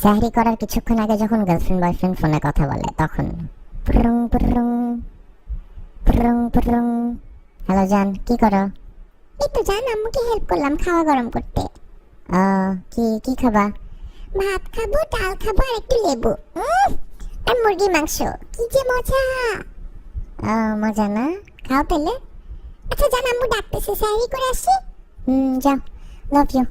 সাহরি করার কিছুক্ষণ আগে যখন গার্লফ্রেন্ড বয়ফ্রেন্ড ফোনে কথা বলে তখন পুরুং পুরুং পুরুং পুরুং। হ্যালো জান, কি করো? এই তো জান, আম্মুকে হেল্প করলাম খাওয়া গরম করতে। কি কি খাবা? ভাত খাবো, ডাল খাবো আর একটু লেবু আর মুরগি মাংস। কি যে মজা! মজা না? খাও পেলে। আচ্ছা জান, আম্মু ডাকতেছে, সাহরি করে আসি। যাও, লাভ ইউ।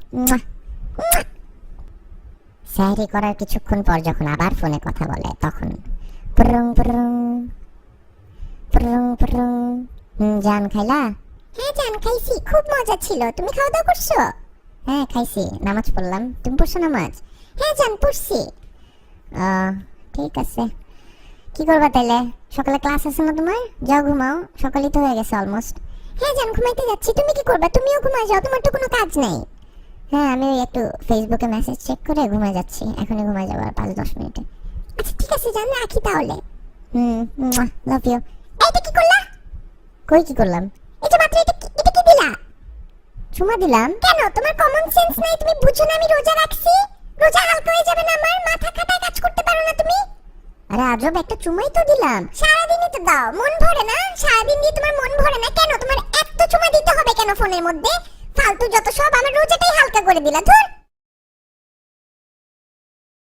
সাহরি করার কিছুক্ষণ পর যখন আবার ফোনে কথা বলে তখন পুরুং পুরুং পুরুং পুরুং। জান খাইলা? হ্যাঁ জান খাইছি, খুব মজা ছিল। তুমি খাওয়া দাওয়া করছো? হ্যাঁ খাইছি, নামাজ পড়লাম। তুমি পড়ছো নামাজ? হ্যাঁ জান পড়ছি। ঠিক আছে, কি করবা তাইলে? সকালে ক্লাস আছে না তোমার? যাও ঘুমাও, সকালই তো হয়ে গেছে অলমোস্ট। হ্যাঁ জান ঘুমাইতে যাচ্ছি। তুমি কি করবা? তুমিও ঘুমায় যাও, তোমার তো কোনো কাজ নেই। হ্যাঁ আমি একটু ফেসবুকে মেসেজ চেক করে ঘুমায় যাচ্ছি, এখনই ঘুমায় যাবো আর 5-10 মিনিটে। আচ্ছা ঠিক আছে জান, রাখি তাহলে। Love you. এইটা কি করলা? কই কি করলাম? এই যে মাত্র এটা কি দিলা? চুমা দিলাম। কেন, তোমার কমন সেন্স নাই? তুমি বুঝো না আমি রোজা রাখছি? রোজা হালকা হয়ে যাবে না আমার? মাথা খাটায় কাজ করতে পারো না তুমি? আরে আজব, একটা চুমাই তো দিলাম। সারাদিনই তো দাও, মন ভরে না? সারাদিন দিয়ে তোমার মন ভরে না কেন? তোমার এত চুমা দিতে হবে কেন ফোনের মধ্যে? ফালতু যত সব, আমার রোজাটাই হালকা করে দিলা। ধুর।